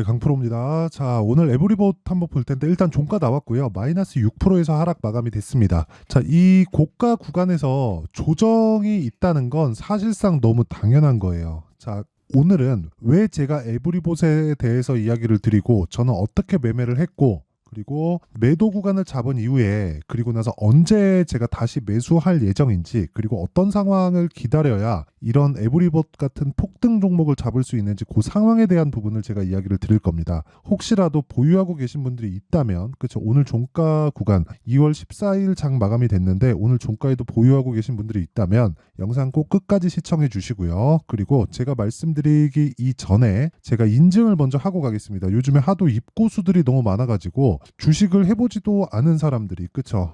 네, 강프로입니다. 자, 오늘 에브리봇 한번 볼 텐데 일단 종가 나왔고요. 마이너스 6%에서 하락 마감이 됐습니다. 자, 이 고가 구간에서 조정이 있다는 건 사실상 너무 당연한 거예요. 자, 오늘은 왜 제가 에브리봇에 대해서 이야기를 드리고 저는 어떻게 매매를 했고 그리고 매도 구간을 잡은 이후에 그리고 나서 언제 제가 다시 매수할 예정인지 그리고 어떤 상황을 기다려야 이런 에브리봇 같은 폭등 종목을 잡을 수 있는지 그 상황에 대한 부분을 제가 이야기를 드릴 겁니다. 혹시라도 보유하고 계신 분들이 있다면 그렇죠. 오늘 종가 구간 2월 14일 장 마감이 됐는데 오늘 종가에도 보유하고 계신 분들이 있다면 영상 꼭 끝까지 시청해 주시고요. 그리고 제가 말씀드리기 이전에 제가 인증을 먼저 하고 가겠습니다. 요즘에 하도 입고수들이 너무 많아가지고 주식을 해보지도 않은 사람들이 그쵸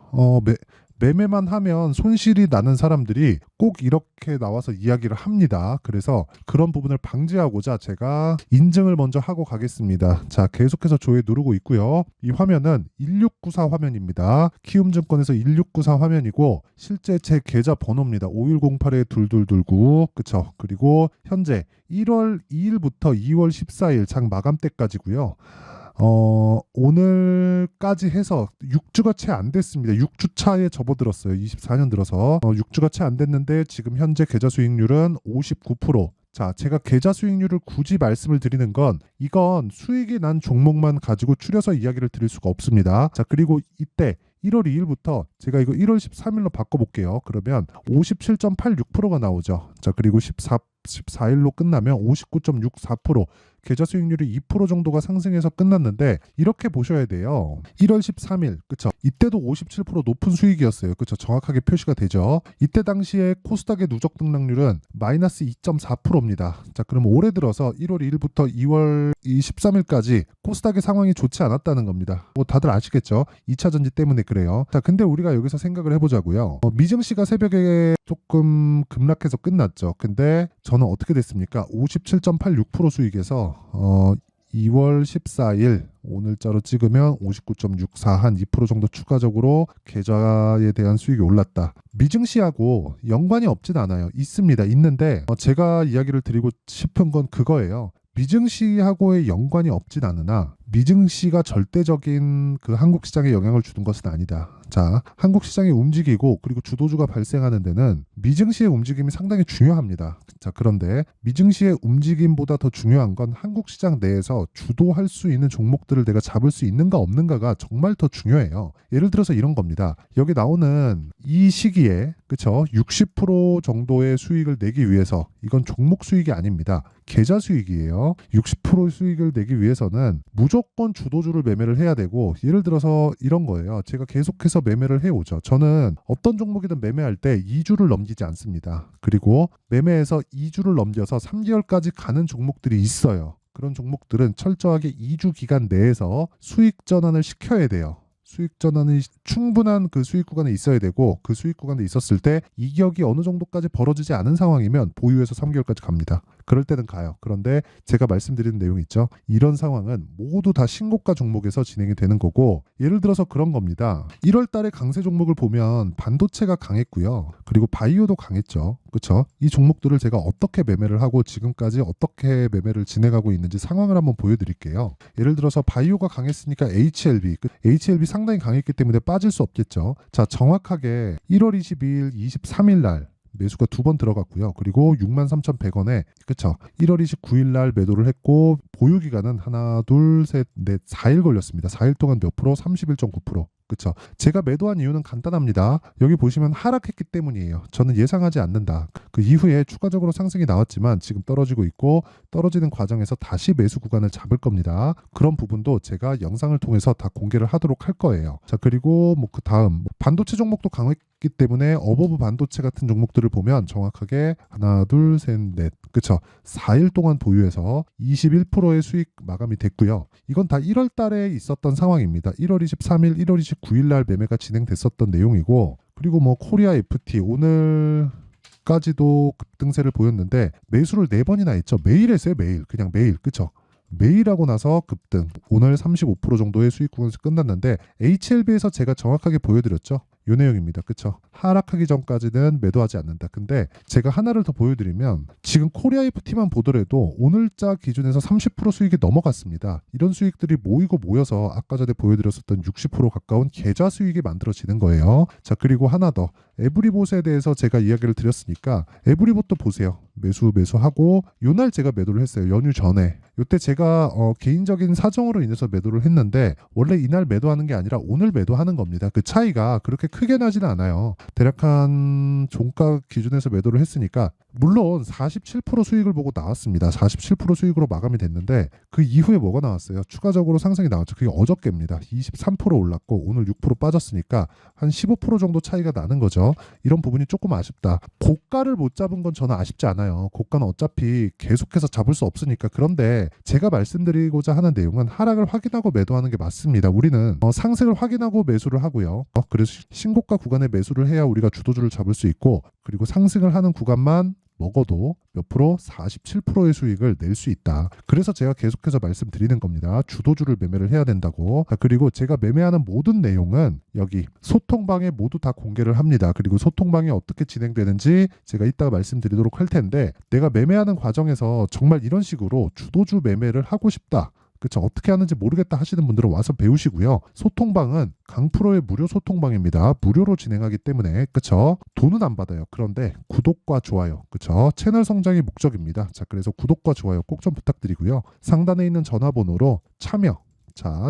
매매만 하면 손실이 나는 사람들이 꼭 이렇게 나와서 이야기를 합니다. 그래서 그런 부분을 방지하고자 제가 인증을 먼저 하고 가겠습니다. 자, 계속해서 조회 누르고 있고요. 이 화면은 1694 화면입니다. 키움증권에서 1694 화면이고 실제 제 계좌 번호입니다. 5108-2229 그쵸. 그리고 현재 1월 2일부터 2월 14일 장 마감 때까지고요. 오늘까지 해서 6주가 채 안 됐습니다. 6주 차에 접어들었어요. 24년 들어서 6주가 채 안 됐는데 지금 현재 계좌 수익률은 59%. 자, 제가 계좌 수익률을 굳이 말씀을 드리는 건 이건 수익이 난 종목만 가지고 추려서 이야기를 드릴 수가 없습니다. 자, 그리고 이때 1월 2일부터 제가 이거 1월 13일로 바꿔볼게요. 그러면 57.86%가 나오죠. 자, 그리고 14일로 끝나면 59.64%, 계좌 수익률이 2% 정도가 상승해서 끝났는데 이렇게 보셔야 돼요. 1월 13일, 그쵸? 이때도 57% 높은 수익이었어요. 그쵸? 정확하게 표시가 되죠. 이때 당시에 코스닥의 누적 등락률은 마이너스 2.4%입니다. 자, 그럼 올해 들어서 1월 2일부터 2월 13일까지 코스닥의 상황이 좋지 않았다는 겁니다. 뭐 다들 아시겠죠? 2차 전지 때문에 그래요. 자, 근데 우리가 여기서 생각을 해보자고요. 미증시가 새벽에 조금 급락해서 끝났죠. 근데 저는 어떻게 됐습니까? 57.86% 수익에서 2월 14일 오늘자로 찍으면 59.64 한 2% 정도 추가적으로 계좌에 대한 수익이 올랐다. 미증시하고 연관이 없진 않아요. 있습니다. 있는데 제가 이야기를 드리고 싶은 건 그거예요. 미증시하고의 연관이 없진 않으나 미증시가 절대적인 그 한국 시장에 영향을 주는 것은 아니다. 자, 한국 시장이 움직이고 그리고 주도주가 발생하는 데는 미증시의 움직임이 상당히 중요합니다. 자, 그런데 미증시의 움직임보다 더 중요한 건 한국 시장 내에서 주도할 수 있는 종목들을 내가 잡을 수 있는가 없는가가 정말 더 중요해요. 예를 들어서 이런 겁니다. 여기 나오는 이 시기에 그쵸? 60% 정도의 수익을 내기 위해서 이건 종목 수익이 아닙니다. 계좌 수익이에요. 60% 수익을 내기 위해서는 무조건 주도주를 매매를 해야 되고 예를 들어서 이런 거예요. 제가 계속해서 매매를 해오죠. 저는 어떤 종목이든 매매할 때 2주를 넘기지 않습니다. 그리고 매매해서 2주를 넘겨서 3개월까지 가는 종목들이 있어요. 그런 종목들은 철저하게 2주 기간 내에서 수익 전환을 시켜야 돼요. 수익 전환이 충분한 그 수익 구간에 있어야 되고 그 수익 구간에 있었을 때 이격이 어느 정도까지 벌어지지 않은 상황이면 보유해서 3개월까지 갑니다. 그럴 때는 가요. 그런데 제가 말씀드리는 내용이 있죠. 이런 상황은 모두 다 신고가 종목에서 진행이 되는 거고 예를 들어서 그런 겁니다. 1월 달에 강세 종목을 보면 반도체가 강했고요. 그리고 바이오도 강했죠. 그렇죠? 이 종목들을 제가 어떻게 매매를 하고 지금까지 어떻게 매매를 진행하고 있는지 상황을 한번 보여드릴게요. 예를 들어서 바이오가 강했으니까 HLB 상당히 강했기 때문에 빠질 수 없겠죠. 자, 정확하게 1월 22일, 23일 날 매수가 2번 들어갔고요. 그리고 63,100원에 그쵸? 1월 29일 날 매도를 했고 보유 기간은 하나, 둘, 셋, 넷, 4일 걸렸습니다. 4일 동안 몇 프로? 31.9%. 그쵸? 제가 매도한 이유는 간단합니다. 여기 보시면 하락했기 때문이에요. 저는 예상하지 않는다. 그 이후에 추가적으로 상승이 나왔지만 지금 떨어지고 있고 떨어지는 과정에서 다시 매수 구간을 잡을 겁니다. 그런 부분도 제가 영상을 통해서 다 공개를 하도록 할 거예요. 자, 그리고 뭐 그 다음 반도체 종목도 강했기 때문에 어버브 반도체 같은 종목들을 보면 정확하게 하나, 둘, 셋, 넷 그쵸? 4일 동안 보유해서 21%의 수익 마감이 됐고요. 이건 다 1월 달에 있었던 상황입니다. 1월 23일, 1월 29일 날 매매가 진행됐었던 내용이고 그리고 뭐 코리아 FT 오늘까지도 급등세를 보였는데 매수를 4번이나 했죠. 매일 했어요. 매일. 그냥 매일. 그쵸? 매일 하고 나서 급등. 오늘 35% 정도의 수익 구간에서 끝났는데 HLB에서 제가 정확하게 보여드렸죠. 요 내용입니다. 그쵸? 하락하기 전까지는 매도하지 않는다. 근데 제가 하나를 더 보여드리면 지금 코리아 FT만 보더라도 오늘자 기준에서 30% 수익이 넘어갔습니다. 이런 수익들이 모이고 모여서 아까 전에 보여드렸었던 60% 가까운 계좌 수익이 만들어지는 거예요. 자, 그리고 하나 더. 에브리봇에 대해서 제가 이야기를 드렸으니까 에브리봇도 보세요. 매수하고 요날 제가 매도를 했어요. 연휴 전에. 요때 제가 개인적인 사정으로 인해서 매도를 했는데 원래 이날 매도하는 게 아니라 오늘 매도하는 겁니다. 그 차이가 그렇게 크게 나지는 않아요. 대략 한 종가 기준에서 매도를 했으니까 물론 47% 수익을 보고 나왔습니다. 47% 수익으로 마감이 됐는데 그 이후에 뭐가 나왔어요? 추가적으로 상승이 나왔죠. 그게 어저께입니다. 23% 올랐고 오늘 6% 빠졌으니까 한 15% 정도 차이가 나는 거죠. 이런 부분이 조금 아쉽다. 고가를 못 잡은 건 저는 아쉽지 않아요. 고가는 어차피 계속해서 잡을 수 없으니까. 그런데 제가 말씀드리고자 하는 내용은 하락을 확인하고 매도하는 게 맞습니다. 우리는 상승을 확인하고 매수를 하고요. 그래서 신고가 구간에 매수를 해야 우리가 주도주를 잡을 수 있고, 그리고 상승을 하는 구간만 먹어도 몇 프로? 47%의 수익을 낼 수 있다. 그래서 제가 계속해서 말씀드리는 겁니다. 주도주를 매매를 해야 된다고. 그리고 제가 매매하는 모든 내용은 여기 소통방에 모두 다 공개를 합니다. 그리고 소통방이 어떻게 진행되는지 제가 이따가 말씀드리도록 할 텐데, 내가 매매하는 과정에서 정말 이런 식으로 주도주 매매를 하고 싶다. 그쵸? 어떻게 하는지 모르겠다 하시는 분들은 와서 배우시고요. 소통방은 강프로의 무료 소통방입니다. 무료로 진행하기 때문에, 그쵸? 돈은 안 받아요. 그런데 구독과 좋아요, 그쵸? 채널 성장이 목적입니다. 자, 그래서 구독과 좋아요 꼭 좀 부탁드리고요. 상단에 있는 전화번호로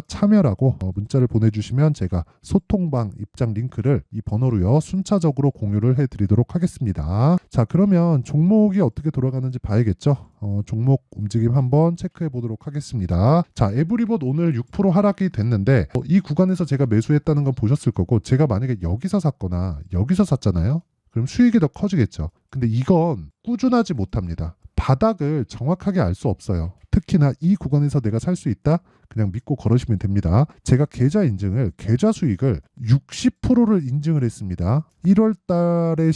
참여라고 문자를 보내주시면 제가 소통방 입장 링크를 이 번호로요 순차적으로 공유를 해드리도록 하겠습니다. 자, 그러면 종목이 어떻게 돌아가는지 봐야겠죠. 종목 움직임 한번 체크해 보도록 하겠습니다. 자, 에브리봇 오늘 6% 하락이 됐는데 이 구간에서 제가 매수했다는 건 보셨을 거고, 제가 만약에 여기서 샀거나 여기서 샀잖아요. 그럼 수익이 더 커지겠죠. 근데 이건 꾸준하지 못합니다. 바닥을 정확하게 알 수 없어요. 특히나 이 구간에서 내가 살 수 있다? 그냥 믿고 걸으시면 됩니다. 제가 계좌 수익을 60%를 인증을 했습니다. 1월 달에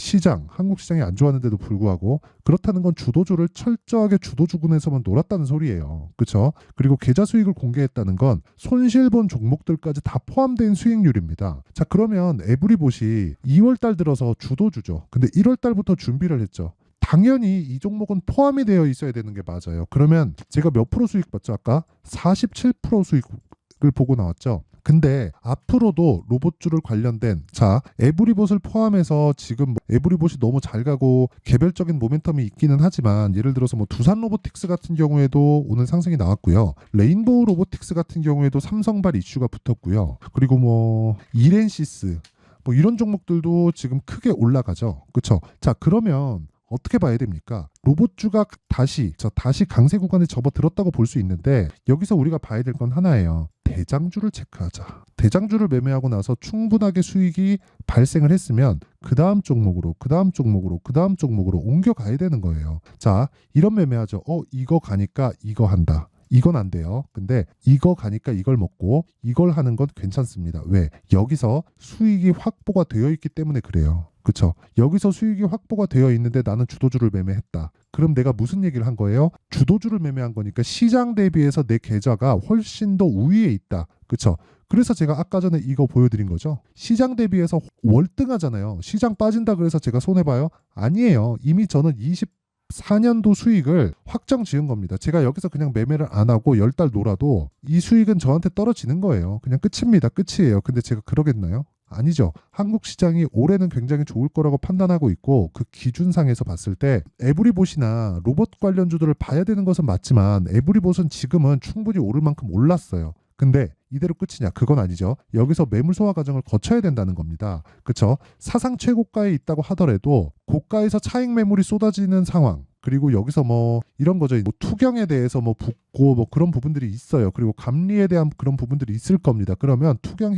한국 시장이 안 좋았는데도 불구하고, 그렇다는 건 주도주를 철저하게 주도주군에서만 놀았다는 소리예요. 그렇죠? 그리고 계좌 수익을 공개했다는 건 손실 본 종목들까지 다 포함된 수익률입니다. 자, 그러면 에브리봇이 2월 달 들어서 주도주죠. 근데 1월 달부터 준비를 했죠. 당연히 이 종목은 포함이 되어 있어야 되는 게 맞아요. 그러면 제가 몇 프로 수익 봤죠? 아까 47% 수익을 보고 나왔죠. 근데 앞으로도 로봇주를 관련된, 자, 에브리봇을 포함해서 지금 에브리봇이 너무 잘 가고 개별적인 모멘텀이 있기는 하지만, 예를 들어서 두산 로보틱스 같은 경우에도 오늘 상승이 나왔고요. 레인보우 로보틱스 같은 경우에도 삼성발 이슈가 붙었고요. 그리고 이렌시스 이런 종목들도 지금 크게 올라가죠. 그렇죠? 자, 그러면 어떻게 봐야 됩니까? 로봇주가 다시 강세 구간에 접어들었다고 볼 수 있는데, 여기서 우리가 봐야 될 건 하나예요. 대장주를 체크하자. 대장주를 매매하고 나서 충분하게 수익이 발생을 했으면 그 다음 종목으로 옮겨가야 되는 거예요. 자, 이런 매매하죠. 이거 가니까 이거 한다. 이건 안 돼요. 근데 이거 가니까 이걸 먹고 이걸 하는 건 괜찮습니다. 왜? 여기서 수익이 확보가 되어 있기 때문에 그래요. 그쵸? 여기서 수익이 확보가 되어 있는데 나는 주도주를 매매했다. 그럼 내가 무슨 얘기를 한 거예요? 주도주를 매매한 거니까 시장 대비해서 내 계좌가 훨씬 더 우위에 있다. 그쵸? 그래서 제가 아까 전에 이거 보여드린 거죠. 시장 대비해서 월등하잖아요. 시장 빠진다 그래서 제가 손해봐요? 아니에요. 이미 저는 24년도 수익을 확정 지은 겁니다. 제가 여기서 그냥 매매를 안 하고 10달 놀아도 이 수익은 저한테 떨어지는 거예요. 그냥 끝입니다. 끝이에요. 근데 제가 그러겠나요? 아니죠. 한국 시장이 올해는 굉장히 좋을 거라고 판단하고 있고, 그 기준상에서 봤을 때 에브리봇이나 로봇 관련주들을 봐야 되는 것은 맞지만, 에브리봇은 지금은 충분히 오를 만큼 올랐어요. 근데 이대로 끝이냐? 그건 아니죠. 여기서 매물 소화 과정을 거쳐야 된다는 겁니다. 그렇죠? 사상 최고가에 있다고 하더라도 고가에서 차익 매물이 쏟아지는 상황, 그리고 여기서 이런 거죠. 투경에 대해서 붙고 그런 부분들이 있어요. 그리고 감리에 대한 그런 부분들이 있을 겁니다. 그러면 투경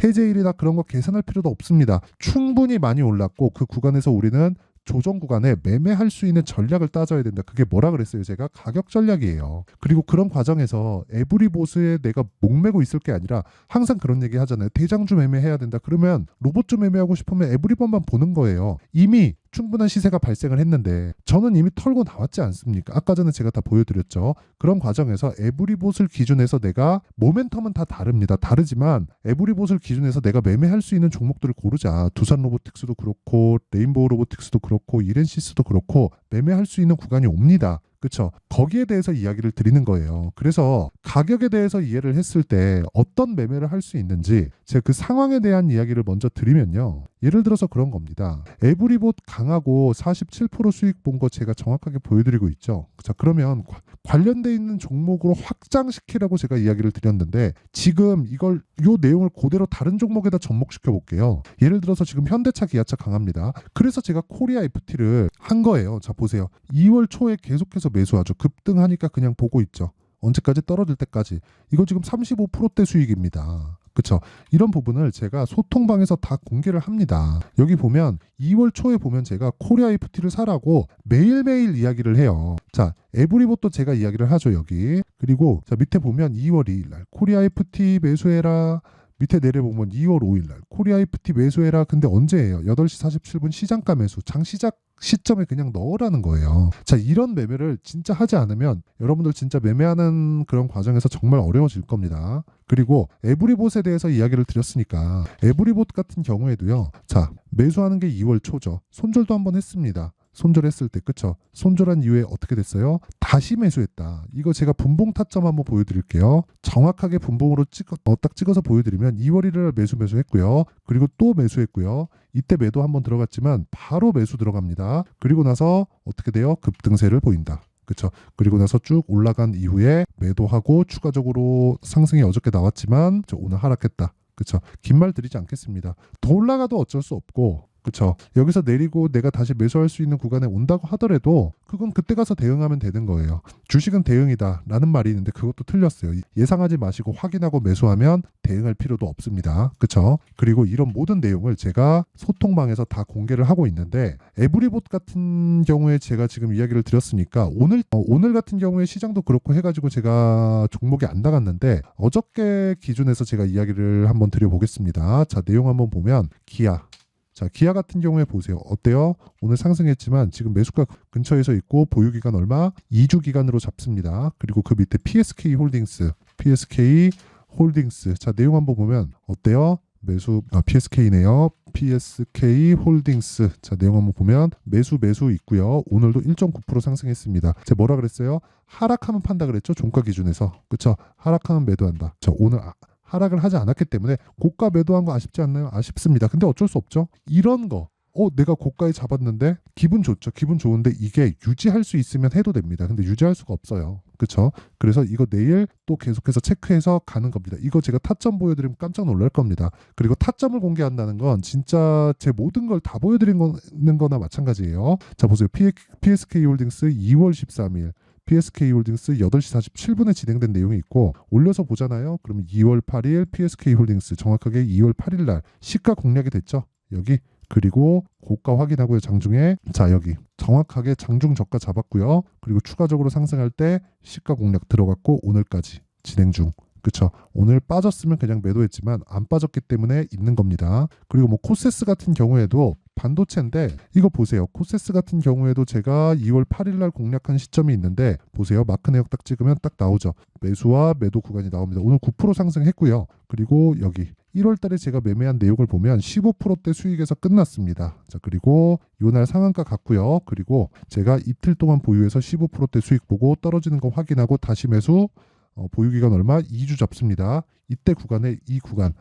해제일이나 그런 거 계산할 필요도 없습니다. 충분히 많이 올랐고 그 구간에서 우리는 조정 구간에 매매할 수 있는 전략을 따져야 된다. 그게 뭐라 그랬어요? 제가 가격 전략이에요. 그리고 그런 과정에서 에브리봇에 내가 목매고 있을 게 아니라, 항상 그런 얘기 하잖아요. 대장주 매매해야 된다. 그러면 로봇주 매매하고 싶으면 에브리봇만 보는 거예요. 이미 충분한 시세가 발생을 했는데 저는 이미 털고 나왔지 않습니까? 아까 전에 제가 다 보여드렸죠. 그런 과정에서 에브리봇을 기준해서 내가 모멘텀은 다 다릅니다. 다르지만 에브리봇을 기준해서 내가 매매할 수 있는 종목들을 고르자. 두산 로보틱스도 그렇고 레인보우 로보틱스도 그렇고 이렌시스도 그렇고 매매할 수 있는 구간이 옵니다. 그렇죠. 거기에 대해서 이야기를 드리는 거예요. 그래서 가격에 대해서 이해를 했을 때 어떤 매매를 할 수 있는지 제가 그 상황에 대한 이야기를 먼저 드리면요. 예를 들어서 그런 겁니다. 에브리봇 강하고 47% 수익 본 거 제가 정확하게 보여드리고 있죠. 자, 그러면 관련돼 있는 종목으로 확장시키라고 제가 이야기를 드렸는데 지금 요 내용을 그대로 다른 종목에다 접목시켜 볼게요. 예를 들어서 지금 현대차, 기아차 강합니다. 그래서 제가 코리아 FT를 한 거예요. 자, 보세요. 2월 초에 계속해서 매수하죠. 급등하니까 그냥 보고 있죠. 언제까지? 떨어질 때까지. 이거 지금 35%대 수익입니다. 그쵸? 이런 부분을 제가 소통방에서 다 공개를 합니다. 여기 보면 2월 초에 보면 제가 코리아 FT를 사라고 매일매일 이야기를 해요. 자, 에브리봇도 제가 이야기를 하죠, 여기. 그리고 자, 밑에 보면 2월 2일 날 코리아 FT 매수해라. 밑에 내려보면 2월 5일 날 코리아 FT 매수해라. 근데 언제예요? 8시 47분 시장가 매수. 장 시작 시점에 그냥 넣으라는 거예요. 자, 이런 매매를 진짜 하지 않으면 여러분들 진짜 매매하는 그런 과정에서 정말 어려워질 겁니다. 그리고 에브리봇에 대해서 이야기를 드렸으니까 에브리봇 같은 경우에도요. 자, 매수하는 게 2월 초죠. 손절도 한번 했습니다. 손절했을 때, 그쵸? 손절한 이후에 어떻게 됐어요? 다시 매수했다. 이거 제가 분봉 타점 한번 보여드릴게요. 정확하게 분봉으로 딱 찍어서 보여드리면 2월 1일 매수했고요. 그리고 또 매수했고요. 이때 매도 한번 들어갔지만 바로 매수 들어갑니다. 그리고 나서 어떻게 돼요? 급등세를 보인다. 그쵸? 그리고 나서 쭉 올라간 이후에 매도하고 추가적으로 상승이 어저께 나왔지만 오늘 하락했다. 그쵸? 긴 말 드리지 않겠습니다. 더 올라가도 어쩔 수 없고, 그쵸? 여기서 내리고 내가 다시 매수할 수 있는 구간에 온다고 하더라도 그건 그때 가서 대응하면 되는 거예요. 주식은 대응이다 라는 말이 있는데 그것도 틀렸어요. 예상하지 마시고 확인하고 매수하면 대응할 필요도 없습니다. 그쵸? 그리고 이런 모든 내용을 제가 소통방에서 다 공개를 하고 있는데 에브리봇 같은 경우에 제가 지금 이야기를 드렸으니까 오늘 같은 경우에 시장도 그렇고 해가지고 제가 종목이 안 나갔는데 어저께 기준에서 제가 이야기를 한번 드려보겠습니다. 자, 내용 한번 보면 기아. 자, 기아 같은 경우에 보세요. 어때요? 오늘 상승했지만 지금 매수가 근처에서 있고 보유기간 얼마? 2주 기간으로 잡습니다. 그리고 그 밑에 PSK 홀딩스. 자, 내용 한번 보면 어때요? PSK네요. PSK 홀딩스. 자, 내용 한번 보면 매수 있고요. 오늘도 1.9% 상승했습니다. 제가 뭐라 그랬어요? 하락하면 판다 그랬죠? 종가 기준에서. 그쵸? 하락하면 매도한다. 자, 오늘 하락을 하지 않았기 때문에 고가 매도한 거 아쉽지 않나요? 아쉽습니다. 근데 어쩔 수 없죠. 이런 거 내가 고가에 잡았는데 기분 좋죠. 기분 좋은데 이게 유지할 수 있으면 해도 됩니다. 근데 유지할 수가 없어요. 그렇죠? 그래서 이거 내일 또 계속해서 체크해서 가는 겁니다. 이거 제가 타점 보여드리면 깜짝 놀랄 겁니다. 그리고 타점을 공개한다는 건 진짜 제 모든 걸 다 보여드리는 거나 마찬가지예요. 자, 보세요. PSK 홀딩스 2월 13일 PSK 홀딩스 8시 47분에 진행된 내용이 있고 올려서 보잖아요. 그러면 2월 8일 PSK 홀딩스 정확하게 2월 8일 날 시가 공략이 됐죠. 여기. 그리고 고가 확인하고요. 장중에 자, 여기 정확하게 장중 저가 잡았고요. 그리고 추가적으로 상승할 때 시가 공략 들어갔고 오늘까지 진행 중. 그쵸? 오늘 빠졌으면 그냥 매도했지만 안 빠졌기 때문에 있는 겁니다. 그리고 뭐 코세스 같은 경우에도 반도체인데 이거 보세요. 코세스 같은 경우에도 제가 2월 8일 날 공략한 시점이 있는데 보세요. 마크 내역 딱 찍으면 딱 나오죠. 매수와 매도 구간이 나옵니다. 오늘 9% 상승했고요. 그리고 여기 1월 달에 제가 매매한 내용을 보면 15%대 수익에서 끝났습니다. 자, 그리고 요날 상한가 갔고요. 그리고 제가 이틀 동안 보유해서 15%대 수익 보고 떨어지는 거 확인하고 다시 매수 보유기간 얼마? 2주 잡습니다. 이때 구간에 이 구간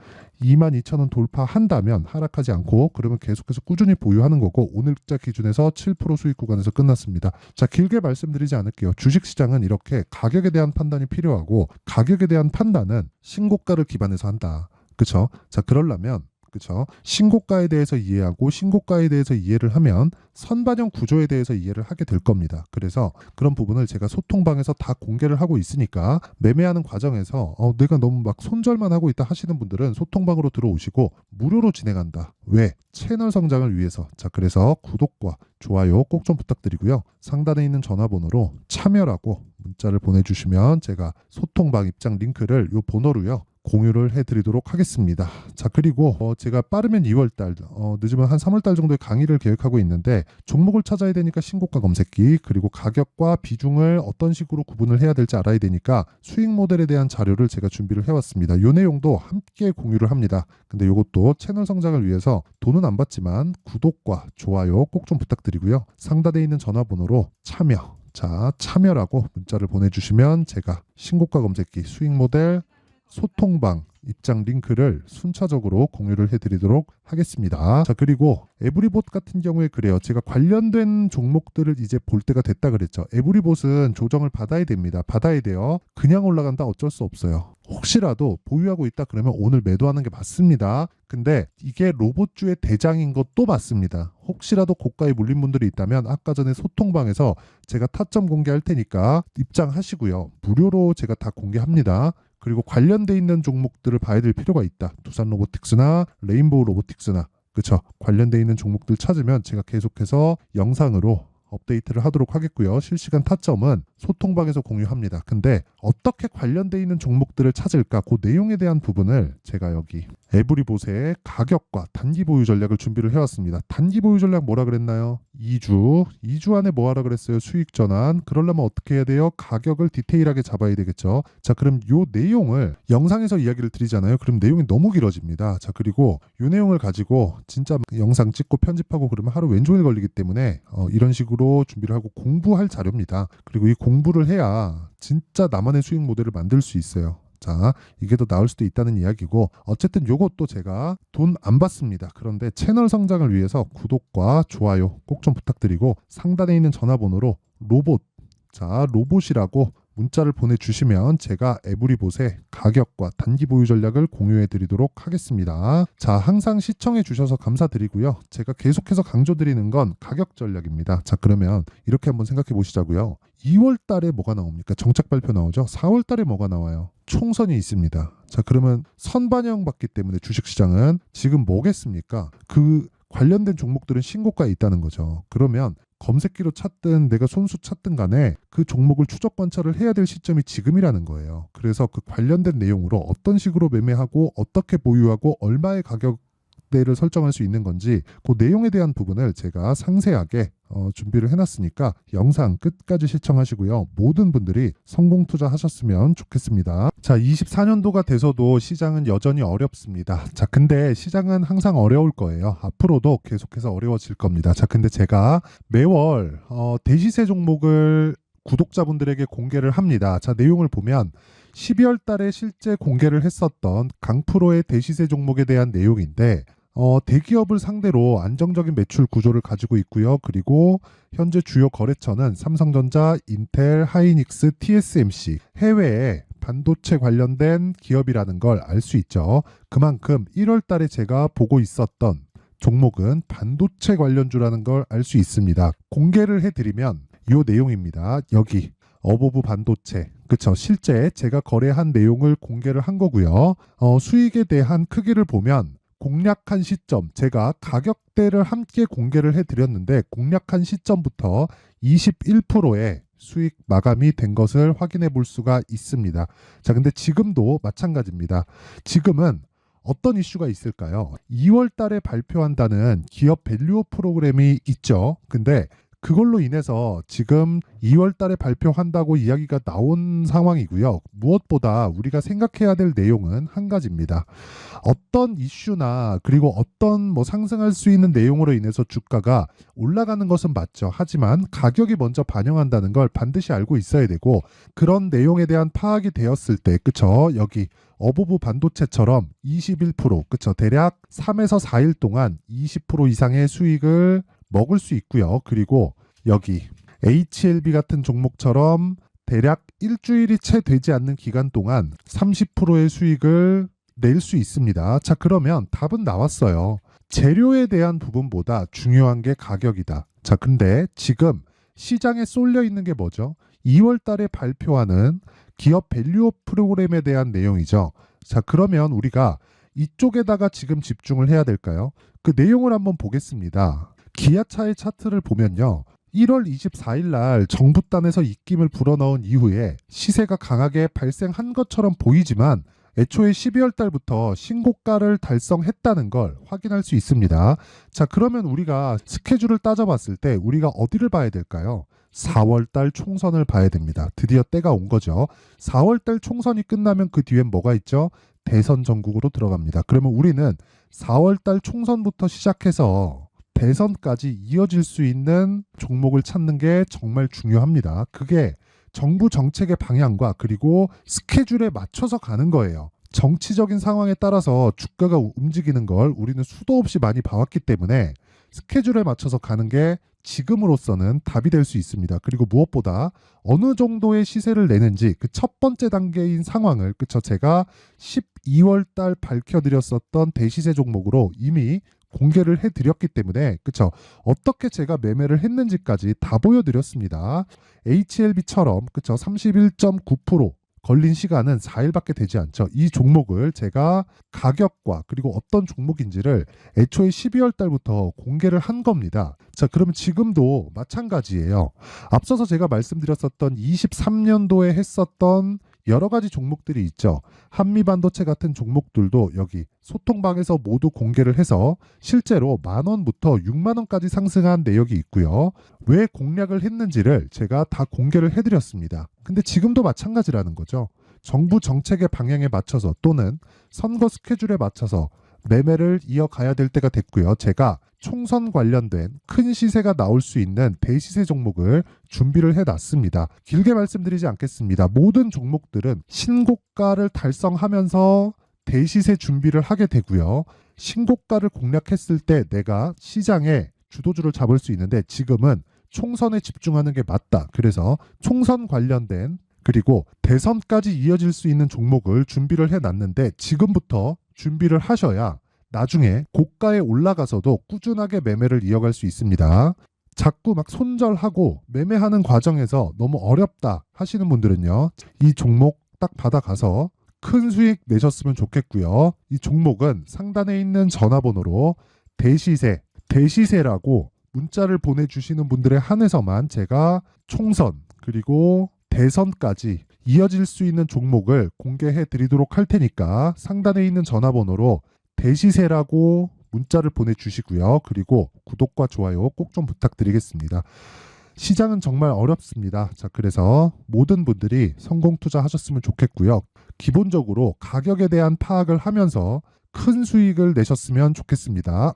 22,000원 돌파한다면 하락하지 않고 그러면 계속해서 꾸준히 보유하는 거고 오늘자 기준에서 7% 수익 구간에서 끝났습니다. 자, 길게 말씀드리지 않을게요. 주식시장은 이렇게 가격에 대한 판단이 필요하고 가격에 대한 판단은 신고가를 기반해서 한다. 그쵸? 자, 그러려면 그쵸? 신고가에 대해서 이해하고 신고가에 대해서 이해를 하면 선반영 구조에 대해서 이해를 하게 될 겁니다. 그래서 그런 부분을 제가 소통방에서 다 공개를 하고 있으니까 매매하는 과정에서 내가 너무 막 손절만 하고 있다 하시는 분들은 소통방으로 들어오시고 무료로 진행한다. 왜? 채널 성장을 위해서. 자, 그래서 구독과 좋아요 꼭 좀 부탁드리고요. 상단에 있는 전화번호로 참여라고 문자를 보내주시면 제가 소통방 입장 링크를 요 번호로요. 공유를 해드리도록 하겠습니다. 자, 그리고 제가 빠르면 2월달, 늦으면 한 3월달 정도에 강의를 계획하고 있는데 근데 종목을 찾아야 되니까 신고가 검색기, 그리고 가격과 비중을 어떤 식으로 구분을 해야 될지 알아야 되니까 수익 모델에 대한 자료를 제가 준비를 해왔습니다. 이 내용도 함께 공유를 합니다. 근데 이것도 채널 성장을 위해서 돈은 안 받지만 구독과 좋아요 꼭 좀 부탁드리고요. 상단에 있는 전화번호로 참여라고 문자를 보내주시면 제가 신고가 검색기, 수익 모델, 소통방, 입장 링크를 순차적으로 공유를 해드리도록 하겠습니다. 자, 그리고 에브리봇 같은 경우에 그래요. 제가 관련된 종목들을 이제 볼 때가 됐다 그랬죠. 에브리봇은 조정을 받아야 됩니다. 받아야 돼요. 그냥 올라간다 어쩔 수 없어요. 혹시라도 보유하고 있다 그러면 오늘 매도하는 게 맞습니다. 근데 이게 로봇주의 대장인 것도 맞습니다. 혹시라도 고가에 물린 분들이 있다면 아까 전에 소통방에서 제가 타점 공개할 테니까 입장하시고요. 무료로 제가 다 공개합니다. 그리고 관련돼 있는 종목들을 봐야 될 필요가 있다. 두산 로보틱스나 레인보우 로보틱스나 그쵸? 관련돼 있는 종목들 찾으면 제가 계속해서 영상으로 업데이트를 하도록 하겠고요. 실시간 타점은 소통방에서 공유합니다. 근데 어떻게 관련돼 있는 종목들을 찾을까? 그 내용에 대한 부분을 제가 여기 에브리봇의 가격과 단기 보유 전략을 준비를 해왔습니다. 단기 보유 전략 뭐라 그랬나요? 2주 안에 뭐 하라 그랬어요? 수익 전환. 그러려면 어떻게 해야 돼요? 가격을 디테일하게 잡아야 되겠죠. 자, 그럼 요 내용을 영상에서 이야기를 드리잖아요. 그럼 내용이 너무 길어집니다. 자, 그리고 요 내용을 가지고 진짜 영상 찍고 편집하고 그러면 하루 왼종일 걸리기 때문에 이런 식으로 준비를 하고 공부할 자료입니다. 그리고 이 공부를 해야 진짜 나만의 수익 모델을 만들 수 있어요. 자, 이게 더 나을 수도 있다는 이야기고 어쨌든 요것도 제가 돈 안 받습니다. 그런데 채널 성장을 위해서 구독과 좋아요 꼭 좀 부탁드리고 상단에 있는 전화번호로 로봇이라고 문자를 보내주시면 제가 에브리봇의 가격과 단기 보유 전략을 공유해 드리도록 하겠습니다. 자, 항상 시청해 주셔서 감사드리고요. 제가 계속해서 강조드리는 건 가격 전략입니다. 자, 그러면 이렇게 한번 생각해 보시자고요. 2월 달에 뭐가 나옵니까? 정책 발표 나오죠. 4월 달에 뭐가 나와요? 총선이 있습니다. 자, 그러면 선반영 받기 때문에 주식시장은 지금 뭐겠습니까? 그 관련된 종목들은 신고가에 있다는 거죠. 그러면 검색기로 찾든 내가 손수 찾든 간에 그 종목을 추적 관찰을 해야 될 시점이 지금이라는 거예요. 그래서 그 관련된 내용으로 어떤 식으로 매매하고 어떻게 보유하고 얼마의 가격대를 설정할 수 있는 건지 그 내용에 대한 부분을 제가 상세하게 준비를 해놨으니까 영상 끝까지 시청하시고요. 모든 분들이 성공 투자하셨으면 좋겠습니다. 자, 24년도가 돼서도 시장은 여전히 어렵습니다. 자, 근데 시장은 항상 어려울 거예요. 앞으로도 계속해서 어려워질 겁니다. 자, 근데 제가 매월 대시세 종목을 구독자분들에게 공개를 합니다. 자, 내용을 보면 12월 달에 실제 공개를 했었던 강프로의 대시세 종목에 대한 내용인데 대기업을 상대로 안정적인 매출 구조를 가지고 있고요. 그리고 현재 주요 거래처는 삼성전자, 인텔, 하이닉스, TSMC, 해외에 반도체 관련된 기업이라는 걸 알 수 있죠. 그만큼 1월 달에 제가 보고 있었던 종목은 반도체 관련주라는 걸 알 수 있습니다. 공개를 해드리면 이 내용입니다. 여기 어보브 반도체, 그쵸? 실제 제가 거래한 내용을 공개를 한 거고요. 수익에 대한 크기를 보면 공략한 시점, 제가 가격대를 함께 공개를 해드렸는데 공략한 시점부터 21%의 수익 마감이 된 것을 확인해 볼 수가 있습니다. 자, 근데 지금도 마찬가지입니다. 지금은 어떤 이슈가 있을까요? 2월 달에 발표한다는 기업 밸류업 프로그램이 있죠. 근데 그걸로 인해서 지금 2월 달에 발표한다고 이야기가 나온 상황이고요. 무엇보다 우리가 생각해야 될 내용은 한 가지입니다. 어떤 이슈나 그리고 어떤 상승할 수 있는 내용으로 인해서 주가가 올라가는 것은 맞죠. 하지만 가격이 먼저 반영한다는 걸 반드시 알고 있어야 되고 그런 내용에 대한 파악이 되었을 때, 그쵸? 여기 어보브 반도체처럼 21%, 그쵸? 대략 3에서 4일 동안 20% 이상의 수익을 먹을 수 있고요. 그리고 여기 HLB 같은 종목처럼 대략 일주일이 채 되지 않는 기간 동안 30%의 수익을 낼 수 있습니다. 자, 그러면 답은 나왔어요. 재료에 대한 부분보다 중요한 게 가격이다. 자, 근데 지금 시장에 쏠려 있는 게 뭐죠? 2월 달에 발표하는 기업 밸류업 프로그램에 대한 내용이죠. 자, 그러면 우리가 이쪽에다가 지금 집중을 해야 될까요? 그 내용을 한번 보겠습니다. 기아차의 차트를 보면요. 1월 24일 날 정부단에서 입김을 불어넣은 이후에 시세가 강하게 발생한 것처럼 보이지만 애초에 12월 달부터 신고가를 달성했다는 걸 확인할 수 있습니다. 자, 그러면 우리가 스케줄을 따져봤을 때 우리가 어디를 봐야 될까요? 4월 달 총선을 봐야 됩니다. 드디어 때가 온 거죠. 4월 달 총선이 끝나면 그 뒤엔 뭐가 있죠? 대선 전국으로 들어갑니다. 그러면 우리는 4월 달 총선부터 시작해서 대선까지 이어질 수 있는 종목을 찾는 게 정말 중요합니다. 그게 정부 정책의 방향과 그리고 스케줄에 맞춰서 가는 거예요. 정치적인 상황에 따라서 주가가 움직이는 걸 우리는 수도 없이 많이 봐왔기 때문에 스케줄에 맞춰서 가는 게 지금으로서는 답이 될 수 있습니다. 그리고 무엇보다 어느 정도의 시세를 내는지 그 첫 번째 단계인 상황을 그쵸 제가 12월 달 밝혀드렸었던 대시세 종목으로 이미 공개를 해드렸기 때문에 그쵸 어떻게 제가 매매를 했는지까지 다 보여드렸습니다. HLB처럼 그쵸 31.9% 걸린 시간은 4일밖에 되지 않죠. 이 종목을 제가 가격과 그리고 어떤 종목인지를 애초에 12월 달부터 공개를 한 겁니다. 자, 그러면 지금도 마찬가지예요. 앞서서 제가 말씀드렸었던 23년도에 했었던 여러 가지 종목들이 있죠. 한미반도체 같은 종목들도 여기 소통방에서 모두 공개를 해서 실제로 10,000원부터 60,000원까지 상승한 내역이 있고요. 왜 공략을 했는지를 제가 다 공개를 해드렸습니다. 근데 지금도 마찬가지라는 거죠. 정부 정책의 방향에 맞춰서 또는 선거 스케줄에 맞춰서 매매를 이어가야 될 때가 됐고요. 제가 총선 관련된 큰 시세가 나올 수 있는 대시세 종목을 준비를 해놨습니다. 길게 말씀드리지 않겠습니다. 모든 종목들은 신고가를 달성하면서 대시세 준비를 하게 되고요. 신고가를 공략했을 때 내가 시장에 주도주를 잡을 수 있는데 지금은 총선에 집중하는 게 맞다. 그래서 총선 관련된 그리고 대선까지 이어질 수 있는 종목을 준비를 해놨는데 지금부터 준비를 하셔야 나중에 고가에 올라가서도 꾸준하게 매매를 이어갈 수 있습니다. 자꾸 막 손절하고 매매하는 과정에서 너무 어렵다 하시는 분들은요. 이 종목 딱 받아가서 큰 수익 내셨으면 좋겠고요. 이 종목은 상단에 있는 전화번호로 대시세라고 문자를 보내주시는 분들에 한해서만 제가 총선 그리고 대선까지 이어질 수 있는 종목을 공개해 드리도록 할 테니까 상단에 있는 전화번호로 대시세라고 문자를 보내주시고요. 그리고 구독과 좋아요 꼭 좀 부탁드리겠습니다. 시장은 정말 어렵습니다. 자, 그래서 모든 분들이 성공 투자하셨으면 좋겠고요. 기본적으로 가격에 대한 파악을 하면서 큰 수익을 내셨으면 좋겠습니다.